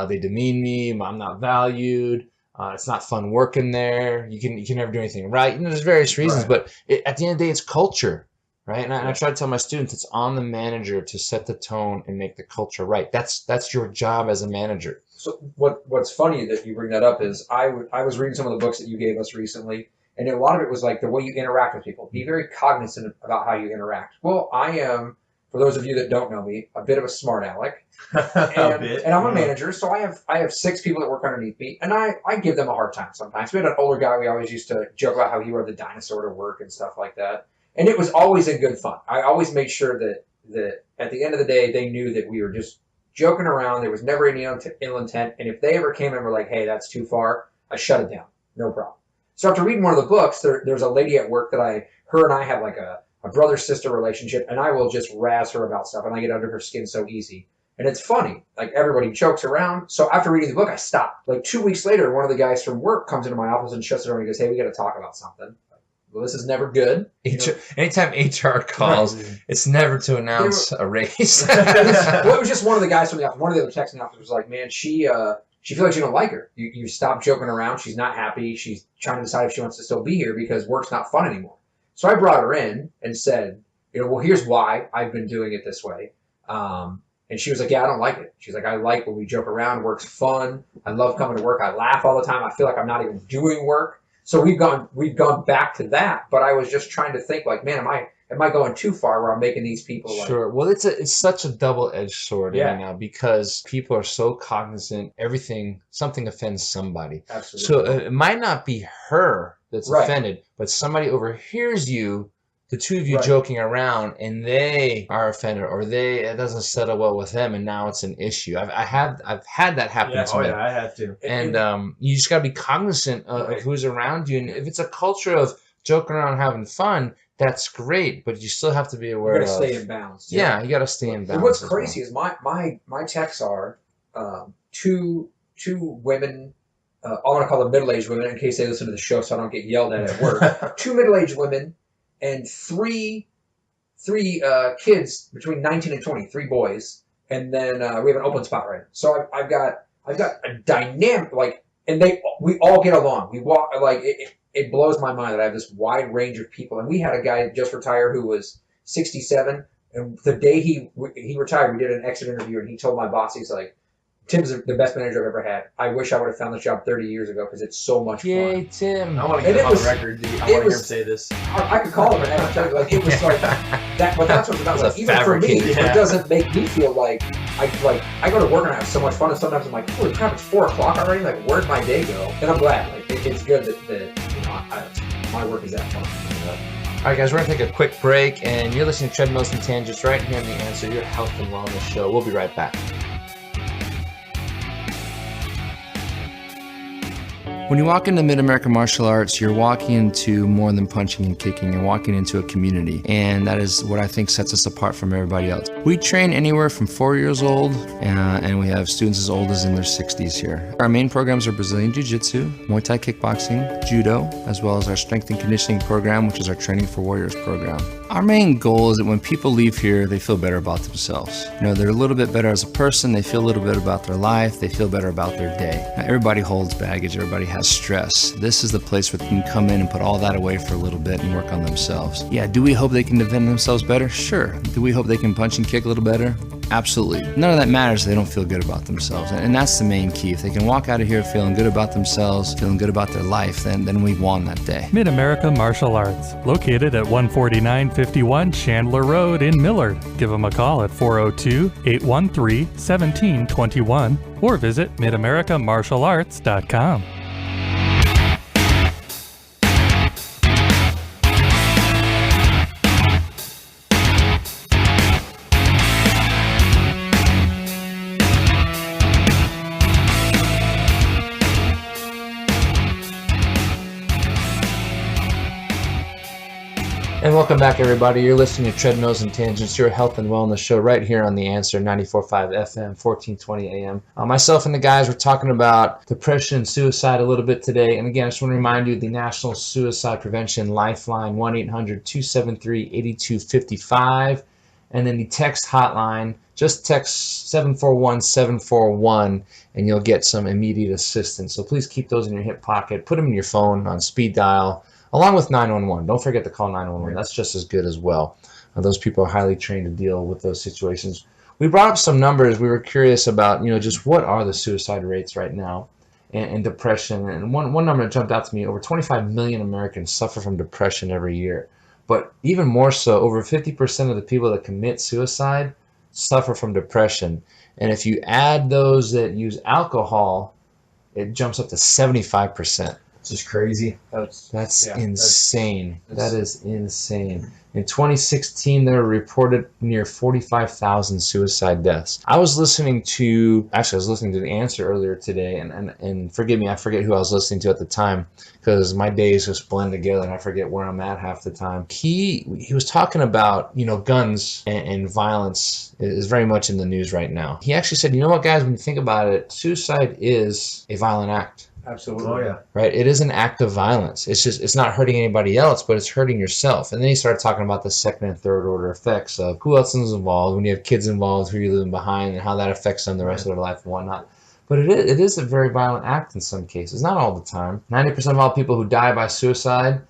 They demean me. I'm not valued. It's not fun working there. You can never do anything right. There's various reasons, but at the end of the day, it's culture, right? And I try to tell my students it's on the manager to set the tone and make the culture right. That's your job as a manager. So what's funny that you bring that up is I was reading some of the books that you gave us recently, and a lot of it was like the way you interact with people. Be very cognizant about how you interact. Well, I am, for those of you that don't know me, a bit of a smart aleck. And I'm a manager, so I have 6 people that work underneath me, and I give them a hard time sometimes. We had an older guy, we always used to joke about how he rode the dinosaur to work and stuff like that. And it was always in good fun. I always made sure that that at the end of the day, they knew that we were just joking around. There was never any ill intent. And if they ever came in and were like, hey, that's too far, I shut it down. No problem. So after reading one of the books, there's a lady at work that her and I have like a brother-sister relationship, and I will just razz her about stuff, and I get under her skin so easy. And it's funny. Like, everybody jokes around. So after reading the book, I stopped. Like 2 weeks later, one of the guys from work comes into my office and shuts the door and he goes, hey, we got to talk about something. Well, this is never good. Anytime HR calls, it's never to announce a raise. Well, it was just one of the guys from the office. One of the other texting officers was like, man, she feels like you don't like her. You stop joking around. She's not happy. She's trying to decide if she wants to still be here because work's not fun anymore. So I brought her in and said, well, here's why I've been doing it this way. And she was like, yeah, I don't like it. She's like, I like when we joke around. Work's fun. I love coming to work. I laugh all the time. I feel like I'm not even doing work. So we've gone back to that. But I was just trying to think like, man, am I going too far where I'm making these people like... Sure. Well, it's such a double-edged sword right now because people are so cognizant. Something offends somebody. Absolutely. So it might not be her that's offended, but somebody overhears you, the two of you joking around, and they are offended, or it doesn't settle well with them, and now it's an issue. I've had that happen to me. Yeah, I have too. And you just got to be cognizant of who's around you, and if it's a culture of joking around, having fun, that's great, but you still have to be aware. You got to stay in balance. Yeah, you got to stay in balance. And what's crazy is my texts are two women. I want to call them middle-aged women in case they listen to the show, so I don't get yelled at work. Two middle-aged women and three kids between 19 and 20, 3 boys, and then we have an open spot right now. So I've got a dynamic and we all get along. We walk it blows my mind that I have this wide range of people. And we had a guy just retire who was 67, and the day he retired, we did an exit interview, and he told my boss, he's like, Tim's the best manager I've ever had. I wish I would have found this job 30 years ago because it's so much fun. Yay, Tim. I want to get him on the record. I want to hear him say this. I could call him and have him tell you, like, it was like that. But that's what it's about. Like, even for me, it doesn't make me feel like I go to work and I have so much fun, and sometimes I'm like, holy crap, it's 4 o'clock already. Like, where'd my day go? And I'm glad. Like, it's good that my work is that fun. All right, guys, we're going to take a quick break, and you're listening to Treadmills and Tangents right here on The Answer, your health and wellness show. We'll be right back. When you walk into Mid-American Martial Arts, you're walking into more than punching and kicking. You're walking into a community, and that is what I think sets us apart from everybody else. We train anywhere from 4 years old, and we have students as old as in their 60s here. Our main programs are Brazilian Jiu-Jitsu, Muay Thai kickboxing, Judo, as well as our strength and conditioning program, which is our Training for Warriors program. Our main goal is that when people leave here, they feel better about themselves. They're a little bit better as a person, they feel a little bit about their life, they feel better about their day. Now, everybody holds baggage, everybody has stress. This is the place where they can come in and put all that away for a little bit and work on themselves. Yeah, do we hope they can defend themselves better? Sure. Do we hope they can punch and kick a little better? Absolutely. None of that matters if they don't feel good about themselves. And that's the main key. If they can walk out of here feeling good about themselves, feeling good about their life, then we've won that day. Mid-America Martial Arts, located at 14951 Chandler Road in Millard. Give them a call at 402-813-1721 or visit midamericamartialarts.com. And welcome back, everybody. You're listening to Treadmills and Tangents, your health and wellness show right here on The Answer, 94.5 FM, 1420 AM. Myself and the guys were talking about depression and suicide a little bit today. And again, I just want to remind you the National Suicide Prevention Lifeline, 1-800-273-8255. And then the text hotline, just text 741-741, and you'll get some immediate assistance. So please keep those in your hip pocket. Put them in your phone on speed dial, along with 911. Don't forget to call 911. That's just as good as well. Those people are highly trained to deal with those situations. We brought up some numbers. We were curious about, just what are the suicide rates right now and depression. And one number that jumped out to me, over 25 million Americans suffer from depression every year. But even more so, over 50% of the people that commit suicide suffer from depression. And if you add those that use alcohol, it jumps up to 75%. It's just crazy. That's yeah, insane. that's- That is insane. In 2016, there were reported near 45,000 suicide deaths. I was listening to The Answer earlier today, and forgive me, I forget who I was listening to at the time, because my days just blend together and I forget where I'm at half the time. He was talking about, guns and violence is very much in the news right now. He actually said, you know what, guys, when you think about it, suicide is a violent act. Absolutely. Oh yeah. Right? It is an act of violence. It's not hurting anybody else, but it's hurting yourself. And then he started talking about the second and third order effects of who else is involved, when you have kids involved, who you're leaving behind, and how that affects them the rest of their life and whatnot. But it is a very violent act in some cases, not all the time. 90% of all people who die by suicide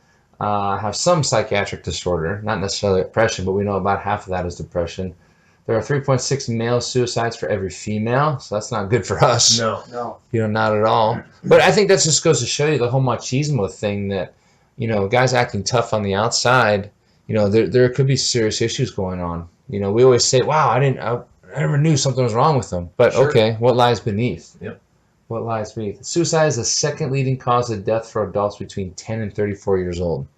have some psychiatric disorder, not necessarily depression, but we know about half of that is depression. There are 3.6 male suicides for every female, so that's not good for us. No. Not at all. But I think that just goes to show you the whole machismo thing that, guys acting tough on the outside, there could be serious issues going on. We always say, wow, I never knew something was wrong with them. But Sure. okay, what lies beneath? Yep. What lies beneath? Suicide is the second leading cause of death for adults between 10 and 34 years old.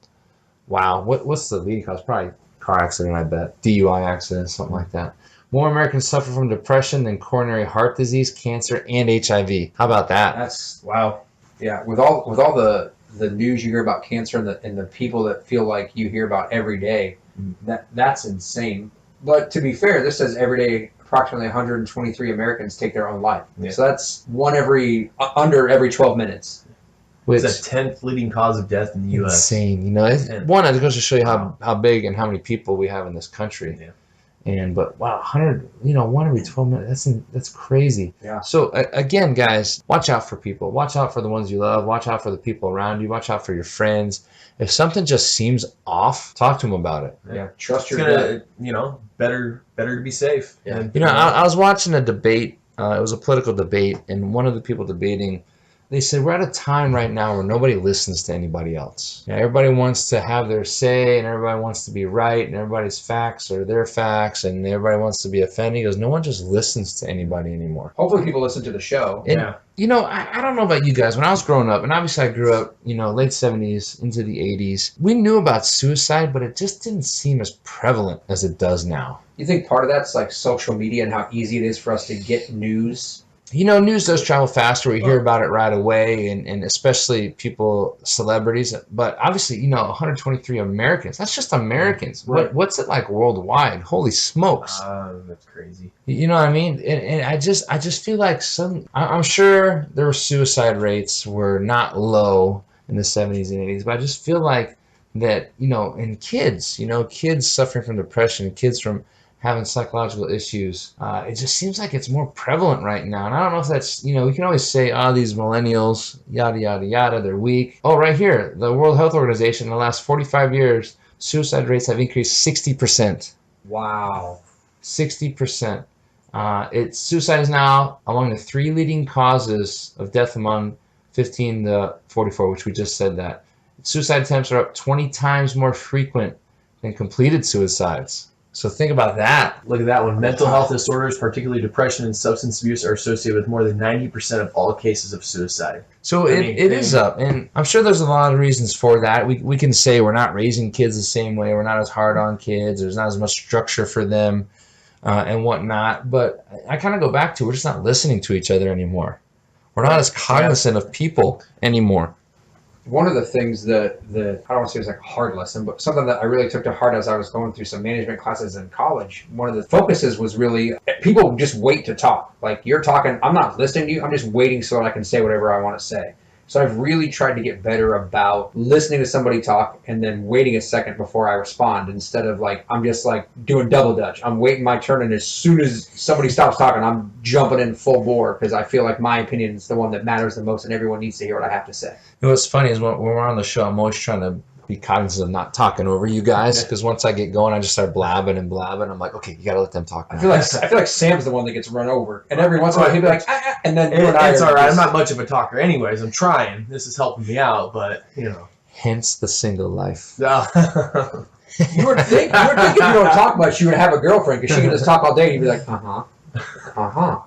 Wow. What's the leading cause? Probably car accident, I bet. DUI accident, something like that. More Americans suffer from depression than coronary heart disease, cancer, and HIV. How about that? That's wow. Yeah, with all the news you hear about cancer and the people that feel like you hear about every day, that's insane. But to be fair, this says every day approximately 123 Americans take their own life. Yeah. So that's under every 12 minutes. Which It's the 10th leading cause of death in the U.S. insane. It goes to show you how big and how many people we have in this country. Yeah. But wow, 100, 1 every 12 minutes. That's crazy. Yeah. So again, guys, watch out for people. Watch out for the ones you love. Watch out for the people around you. Watch out for your friends. If something just seems off, talk to them about it. Yeah, trust It's your gut. gonna, better to be safe. Yeah. And, I was watching a debate. It was a political debate, and one of the people debating, they said, we're at a time right now where nobody listens to anybody else. Everybody wants to have their say, and everybody wants to be right, and everybody's facts are their facts, and everybody wants to be offended. He goes, no one just listens to anybody anymore. Hopefully people listen to the show. And, Yeah. I don't know about you guys. When I was growing up, and obviously I grew up, late 70s into the 80s, we knew about suicide, but it just didn't seem as prevalent as it does now. You think part of that's like social media and how easy it is for us to get news? News does travel faster. We hear about it right away, and especially celebrities. But obviously, 123 Americans. That's just Americans. Right. What's it like worldwide? Holy smokes. That's crazy. You know what I mean? And I just feel like I'm sure their suicide rates were not low in the 70s and 80s, but I just feel like that, in kids, kids suffering from depression, kids from having psychological issues, it just seems like it's more prevalent right now. And I don't know if that's, we can always say, these millennials, yada, yada, yada, they're weak. Oh, right here, the World Health Organization, in the last 45 years, suicide rates have increased 60%. Wow. 60%. Suicide is now among the 3 leading causes of death among 15 to 44, which we just said that. Suicide attempts are up 20 times more frequent than completed suicides. So think about that. Look at that one. Mental health disorders, particularly depression and substance abuse, are associated with more than 90% of all cases of suicide. So it is up, and I'm sure there's a lot of reasons for that. We can say we're not raising kids the same way. We're not as hard on kids. There's not as much structure for them and whatnot. But I kind of go back to we're just not listening to each other anymore. We're not as cognizant of people anymore. One of the things that I don't want to say it was like a hard lesson, but something that I really took to heart as I was going through some management classes in college, one of the focuses was really people just wait to talk. Like you're talking, I'm not listening to you, I'm just waiting so that I can say whatever I want to say. So I've really tried to get better about listening to somebody talk and then waiting a second before I respond instead of like, I'm just like doing double dutch. I'm waiting my turn, and as soon as somebody stops talking, I'm jumping in full bore because I feel like my opinion is the one that matters the most and everyone needs to hear what I have to say. What's funny is when we're on the show, I'm always trying to be cognizant of not talking over you guys, because once I get going, I just start blabbing and blabbing. I'm like, okay, you gotta let them talk now. I feel like Sam's the one that gets run over, and every once in a while he'll be like, and then It's all right. I'm not much of a talker, anyways. I'm trying. This is helping me out, but Hence the single life. You would think if you don't talk much, you would have a girlfriend because she could just talk all day and you'd be like,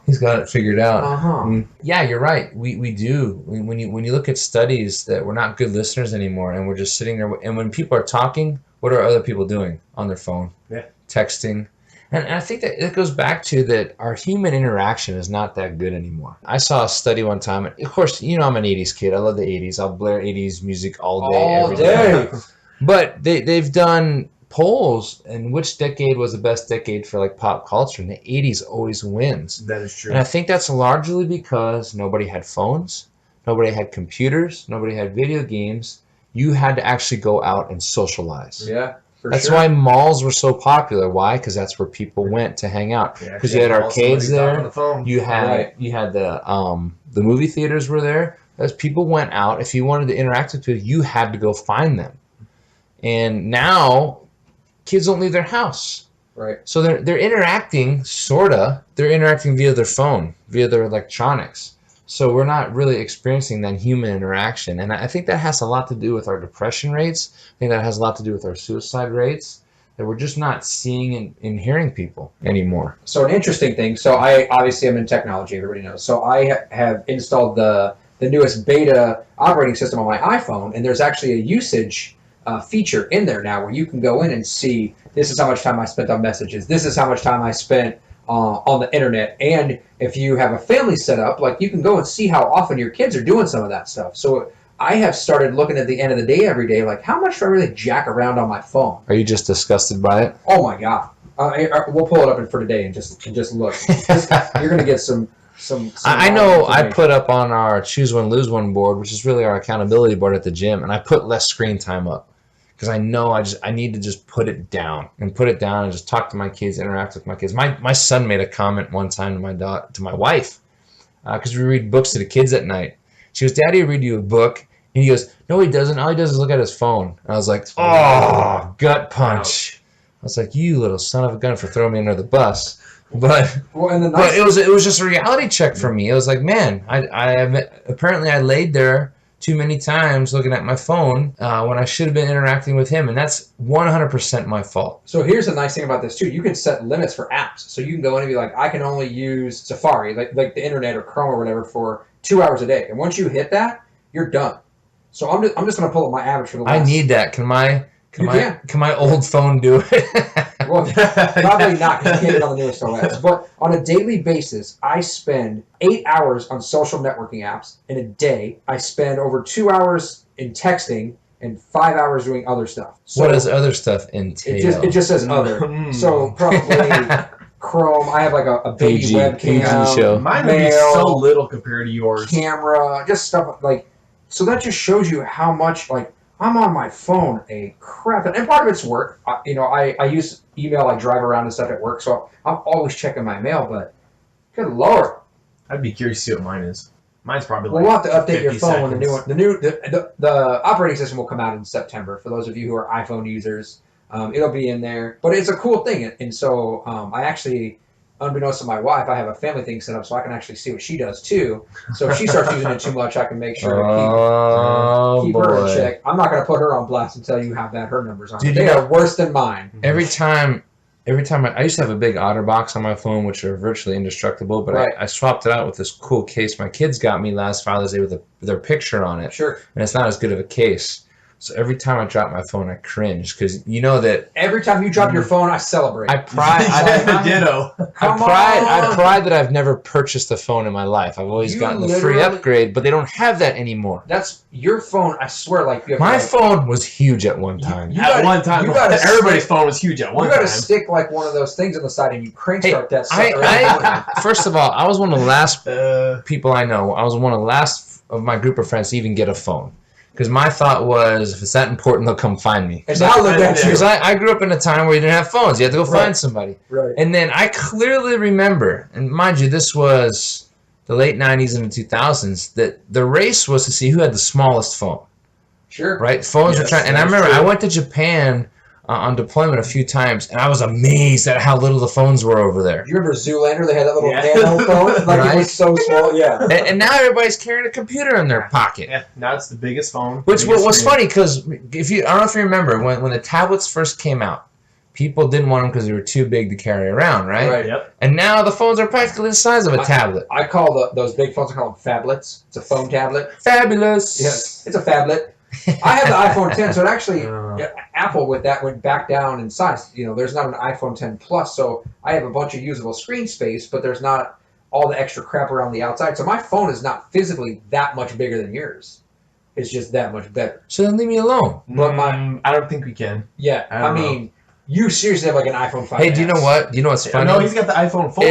He's got it figured out. Yeah, you're right. We do. When you look at studies that we're not good listeners anymore, and we're just sitting there. And when people are talking, what are other people doing on their phone? Yeah. Texting. And I think that it goes back to that our human interaction is not that good anymore. I saw a study one time. And of course, you know I'm an 80s kid. I love the 80s. I'll blare 80s music all day, every day. But they've done polls and which decade was the best decade for like pop culture, and the 80s always wins. That is true. And I think that's largely because nobody had phones, nobody had computers, nobody had video games. You had to actually go out and socialize. Yeah. That's why malls were so popular. Why? Because that's where people went to hang out. Because you had arcades there. You had the movie theaters were there. As people went out, if you wanted to interact with people, you had to go find them. And now kids don't leave their house. Right. So they're interacting, sorta. They're interacting via their phone, via their electronics. So we're not really experiencing that human interaction. And I think that has a lot to do with our depression rates. I think that has a lot to do with our suicide rates. That we're just not seeing and hearing people anymore. So an interesting thing. So I obviously am in technology. Everybody knows. So I have installed the newest beta operating system on my iPhone, and there's actually a usage feature in there now where you can go in and see, this is how much time I spent on messages. This is how much time I spent on the internet. And if you have a family set up, you can go and see how often your kids are doing some of that stuff. So I have started looking at the end of the day every day, how much do I really jack around on my phone? Are you just disgusted by it? Oh my God. We'll pull it up for today and just look. You're going to get some I know I put up on our Choose One, Lose One board, which is really our accountability board at the gym, and I put less screen time up. Because I know I need to just put it down and just talk to my kids, interact with my kids. My son made a comment one time to my wife, because we read books to the kids at night. She goes, "Daddy, I read you a book," and he goes, "No, he doesn't. All he does is look at his phone." And I was like, "Oh, gut punch!" I was like, "You little son of a gun for throwing me under the bus." But it was just a reality check for me. It was like, man, I laid there too many times looking at my phone when I should have been interacting with him, and that's 100% my fault. So here's the nice thing about this too. You can set limits for apps. So you can go in and be like, I can only use Safari, like the internet or Chrome or whatever, for 2 hours a day. And once you hit that, you're done. So I'm just going to pull up my average for the last. I need that. Can my old phone do it? Well, probably not, because you can't get on the newest OS. But on a daily basis, I spend 8 hours on social networking apps. In a day, I spend over 2 hours in texting and 5 hours doing other stuff. So what does other stuff entail? It just says other. So probably Chrome. I have a baby webcam. Show. Mine would be so little compared to yours. Camera, just stuff so that just shows you how much I'm on my phone a crap, and part of it's work. I use email. I drive around and stuff at work, so I'm always checking my mail. But good Lord, I'd be curious to see what mine is. Mine's probably we'll have to update your phone when the new one, the operating system will come out in September. For those of you who are iPhone users, it'll be in there. But it's a cool thing, and so I actually, unbeknownst to my wife, I have a family thing set up so I can actually see what she does too. So if she starts using it too much, I can make sure to keep her in check. I'm not going to put her on blast and tell you how bad her numbers are. They are worse than mine. Every time I used to have a big OtterBox on my phone, which are virtually indestructible, but I swapped it out with this cool case my kids got me last Father's Day with their picture on it. Sure. And it's not as good of a case. So every time I drop my phone, I cringe, because you know that every time you drop your phone, I celebrate. I pride. Ditto. I pride that I've never purchased a phone in my life. I've always gotten the free upgrade, but they don't have that anymore. That's your phone. I swear, you have my phone was huge at one time. Everybody's phone was huge at one time. You got to stick one of those things on the side and you crank start that sucker. First of all, I was one of the last people I know. I was one of the last of my group of friends to even get a phone. Because my thought was, if it's that important, they'll come find me. And now look at you. Because I grew up in a time where you didn't have phones. You had to go find somebody. Right. And then I clearly remember, and mind you, this was the late 90s and the 2000s, that the race was to see who had the smallest phone. Sure. Right? Phones were trying. And I remember I went to Japan on deployment a few times, and I was amazed at how little the phones were over there. Do you remember Zoolander? They had that little nano phone? It was so small, yeah. And now everybody's carrying a computer in their pocket. Yeah, now it's the biggest phone. Which was funny, because I don't know if you remember, when the tablets first came out, people didn't want them because they were too big to carry around, right? Right. Yep. And now the phones are practically the size of a tablet. I call those big phones, I call them phablets. It's a phone tablet. Fabulous. Yes, it's a phablet. I have the iPhone 10, so it actually, Apple with that went back down in size. You know, there's not an iPhone 10 Plus, so I have a bunch of usable screen space, but there's not all the extra crap around the outside. So my phone is not physically that much bigger than yours. It's just that much better. So then leave me alone. But I don't think we can. Yeah, I mean, you seriously have like an iPhone 5. Hey, do you know what? Do you know what's funny? No, he's got the iPhone 4.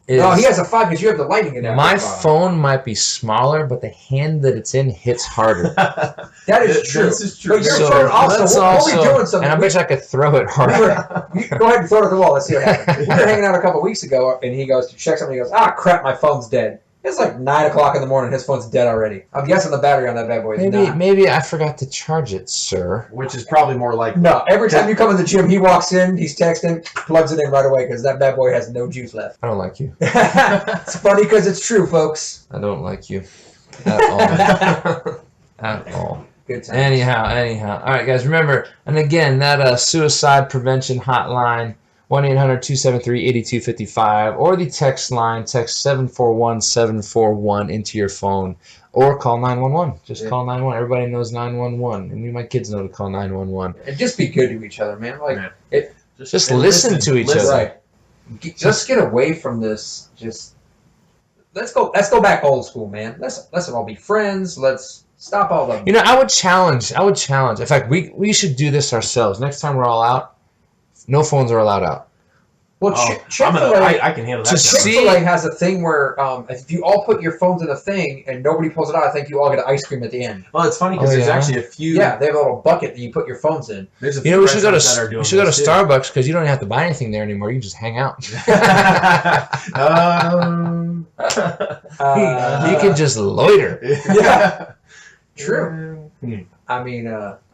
No, he has a 5 because you have the lightning in there. My phone might be smaller, but the hand that it's in hits harder. That is true. This is true. But your So phone also, let's we'll be doing something. and I bet you I could throw it harder. Go ahead and throw it at the wall. Let's see what happens. We were hanging out a couple weeks ago, and he goes to check something. He goes, crap, my phone's dead. It's like 9 o'clock in the morning. His phone's dead already. I'm guessing the battery on that bad boy is not. Maybe I forgot to charge it, sir. Which is probably more likely. No, every time you come in the gym, he walks in, he's texting, plugs it in right away because that bad boy has no juice left. I don't like you. It's funny because it's true, folks. I don't like you at all. At all. Good time. Anyhow. All right, guys, remember, and again, that suicide prevention hotline, 1-800-273-8255, or the text line, text 741-741 into your phone, or call 911. Just call 911. Everybody knows 911, and me and my kids know to call 911. And just be good to each other, man. Like, Just listen to each other. Right. Just get away from this. Just let's go back old school, man. Let's all be friends. Let's stop all the. You know, I would challenge. In fact, we should do this ourselves. Next time we're all out, no phones are allowed out. Well, Chick-fil-A, I can handle that. Chick-fil-A has a thing where if you all put your phones in a thing and nobody pulls it out, I think you all get ice cream at the end. Well, it's funny because there's actually a few. Yeah, they have a little bucket that you put your phones in. There's a You know, we should go to Starbucks Starbucks because you don't have to buy anything there anymore. You can just hang out. You can just loiter. Yeah, true. I mean,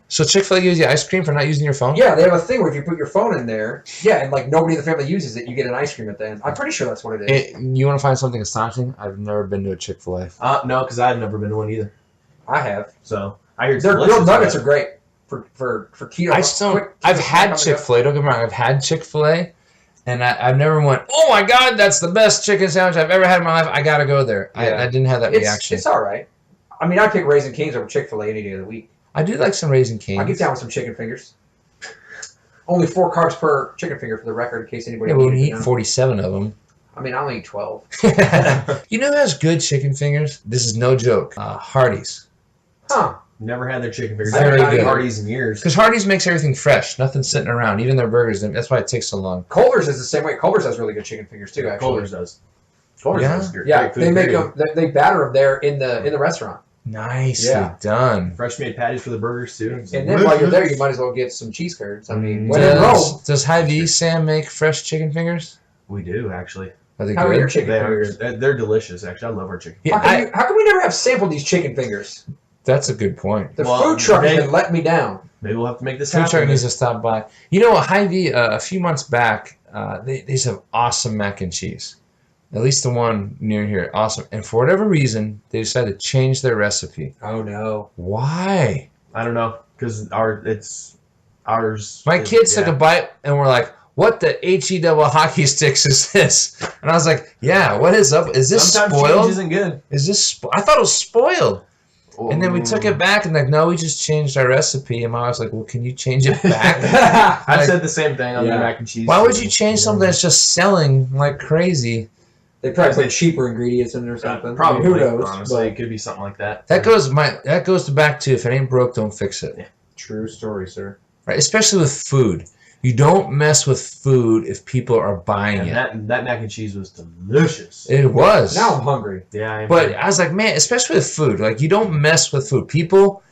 So Chick-fil-A gives you ice cream for not using your phone? yeah, they have a thing where if you put your phone in there, and like nobody in the family uses it, you get an ice cream at the end. I'm pretty sure that's what it is. You want to find something astonishing? I've never been to a Chick-fil-A. No, because I've never been to one either. I have. So I hear Their grilled nuggets are great for keto. I've had Chick-fil-A. Don't get me wrong. I've had Chick-fil-A, and I've never went, oh my God, that's the best chicken sandwich I've ever had in my life. I got to go there. Yeah. I didn't have that reaction. It's all right. I mean, I'd pick Raising Cane's over Chick-fil-A any day of the week. I do like some Raisin Cane's. I'll get down with some chicken fingers. Only 4 carbs per chicken finger for the record, in case anybody. Yeah, but when you needed eat to know. 47 of them. I mean, I'll eat 12. You know who has good chicken fingers? This is no joke. Hardee's. Huh. Never had their chicken fingers. Very I haven't had good. Hardee's in years. Because Hardee's makes everything fresh. Nothing's sitting around. Even their burgers. That's why it takes so long. Culver's is the same way. Culver's has really good chicken fingers too. Actually, Culver's does. Culver's Yeah? does great. Yeah, Great food, they make period. them. They batter them there in the restaurant. Nicely Yeah. done. Fresh made patties for the burgers too. And then while you're there, you might as well get some cheese curds. I mean, when in Rome, Does Hy-Vee Sam make fresh chicken fingers? We do actually. Are they how are your good? chicken They are. fingers? They're delicious. Actually, I love our chicken. Yeah, How can we never have sampled these chicken fingers? that's a good point. The Well, food truck has they- been letting me down. Maybe we'll have to make this Food happen. truck needs to stop by. You know what? Hy-Vee, a few months back, they just have awesome mac and cheese. At least the one near here. Awesome. And for whatever reason, they decided to change their recipe. Oh no! Why? I don't know because ours. My kids took a bite and were like, what the HE double hockey sticks is this? And I was like, yeah, what is up? Is this Sometimes spoiled? change isn't good. Is this I thought it was spoiled. And then we took it back and like, no, we just changed our recipe. And my wife was like, well, can you change it back? I Like, said the same thing on the Yeah. mac and cheese. why would you change something that's just selling like crazy? They probably put cheaper ingredients in there or something. Probably. I mean, who knows? Honestly, But it could be something like that. That goes back to if it ain't broke, don't fix it. true story, sir. Right? Especially with food. You don't mess with food if people are buying And it. that mac and cheese was delicious. It was. Now I'm hungry. Yeah, But I was like, man, especially with food, like you don't mess with food. People,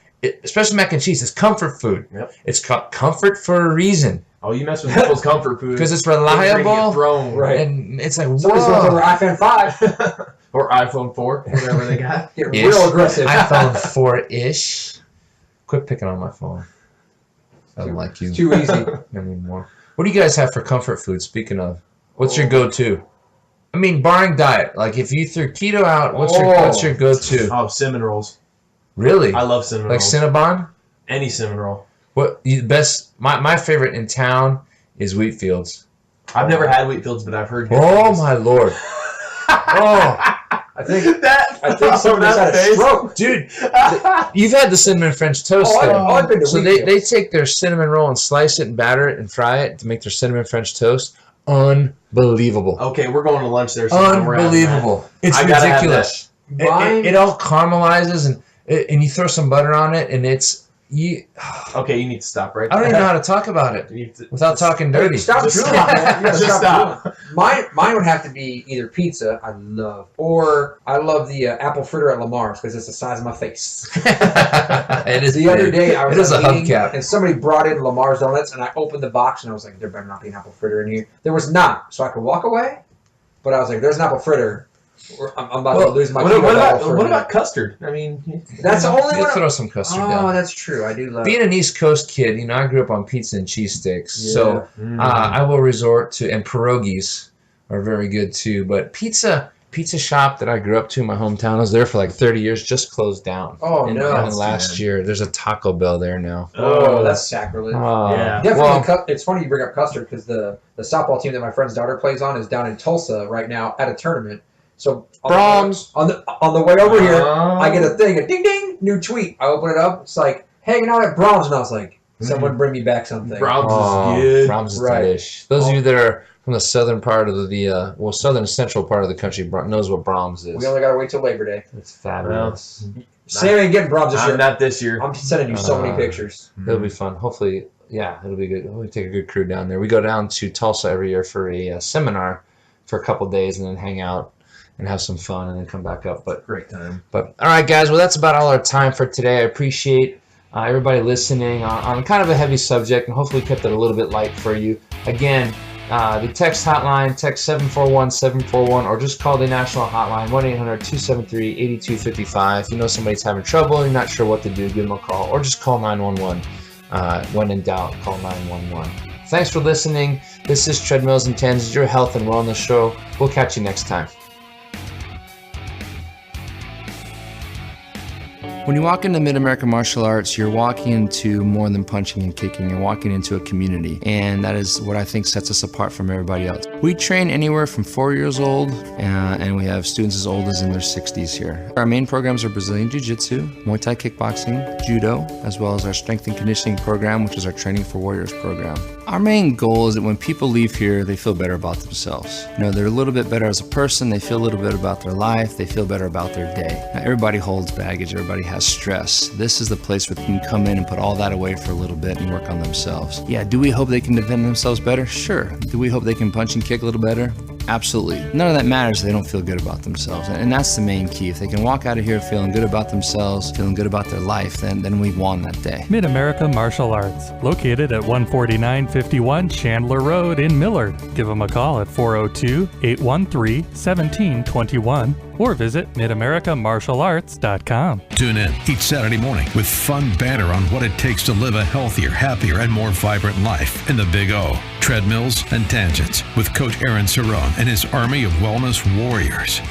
especially mac and cheese, it's comfort food. Yep. It's comfort for a reason oh, you mess with people's comfort food because it's things are gonna get reliable, thrown. Right. and it's like Somebody's going over whoa. iPhone 5. Or iPhone 4, whatever they got. Get Ish. real aggressive. iPhone 4-ish. Quit picking on my phone. I don't like you It's too easy. anymore. What do you guys have for comfort food? Speaking of, what's your go-to? I mean, barring diet. Like if you threw keto out, what's your go-to? Oh, cinnamon rolls. Really? I love cinnamon Like rolls. Cinnabon? Any cinnamon roll. What the best? My favorite in town is wheat fields. I've never had wheat fields, but I've heard. good Oh things. my Lord. Oh, I think that. somebody's had a stroke. dude, you've had the cinnamon French toast there. I've been to So wheat they fields. take their cinnamon roll and slice it and batter it and fry it to make their cinnamon French toast. Unbelievable. Okay, we're going to lunch there. Sometime. We're having that. Unbelievable. It's I gotta have ridiculous. It all caramelizes and you throw some butter on it and it's you. Okay, you need to stop right I don't there. even know how to talk about it You need to- without talking dirty. Stop Just doing stop. that, man. You gotta Just stop stop. doing it. Mine would have to be either pizza, I love, or I love the apple fritter at Lamar's because it's the size of my face. It is The other big. day I was It is at a meeting, hubcap. and somebody brought in Lamar's donuts, and I opened the box and I was like, there better not be an apple fritter in here. There was not, so I could walk away, but I was like, there's an apple fritter. I'm about to lose my What keto battle for a about minute. custard? I mean, That's the only You one. throw some custard Oh, down. that's true. I do love Being an East Coast kid, I grew up on pizza and cheese sticks. So Mm. I will resort to, and pierogies are very good too. But pizza shop that I grew up to in my hometown, I was there for like 30 years, just closed down. Oh, in, no. in That's last sad. year. There's a Taco Bell there now. Oh, that's sacrilege. Yeah. Definitely, Well, it's funny you bring up custard because the softball team that my friend's daughter plays on is down in Tulsa right now at a tournament. So Brahms. on the way over here, Oh. I get a thing, a ding ding, new tweet. I open it up, it's like hanging out at Brahms, and I was like, someone bring me back something. Brahms Oh, is good. Brahms is Right. delish. Those of you that are from the southern part of the southern central part of the country knows what Brahms is. We only gotta wait till Labor Day. It's fabulous. Sam ain't getting Brahms this I'm year. not this year. I'm sending you so many Uh, pictures. It'll be fun. Hopefully, yeah, it'll be good. We'll take a good crew down there. We go down to Tulsa every year for a seminar for a couple days and then hang out and have some fun and then come back up. But Great time. all right, guys. Well, that's about all our time for today. I appreciate everybody listening on kind of a heavy subject and hopefully kept it a little bit light for you. Again, the text hotline, text 741-741, or just call the national hotline, 1-800-273-8255. If you know somebody's having trouble, you're not sure what to do, give them a call, or just call 911. When in doubt, call 911. Thanks for listening. This is Treadmills and Tangents, your health and wellness show. We'll catch you next time. When you walk into Mid-American Martial Arts, you're walking into more than punching and kicking. You're walking into a community, and that is what I think sets us apart from everybody else. We train anywhere from 4 years old, and we have students as old as in their 60s here. Our main programs are Brazilian Jiu-Jitsu, Muay Thai kickboxing, Judo, as well as our strength and conditioning program, which is our Training for Warriors program. Our main goal is that when people leave here, they feel better about themselves. They're a little bit better as a person, they feel a little bit about their life, they feel better about their day. Now, everybody holds baggage, everybody has stress. This is the place where they can come in and put all that away for a little bit and work on themselves. Yeah, do we hope they can defend themselves better? Sure. Do we hope they can punch and kick a little better? Absolutely. None of that matters if they don't feel good about themselves. And that's the main key. If they can walk out of here feeling good about themselves, feeling good about their life, then we've won that day. Mid-America Martial Arts, located at 14951 Chandler Road in Millard. Give them a call at 402-813-1721 or visit midamericamartialarts.com. Tune in each Saturday morning with fun banter on what it takes to live a healthier, happier, and more vibrant life in the Big O. Treadmills and Tangents with Coach Aaron Cerrone and his army of wellness warriors.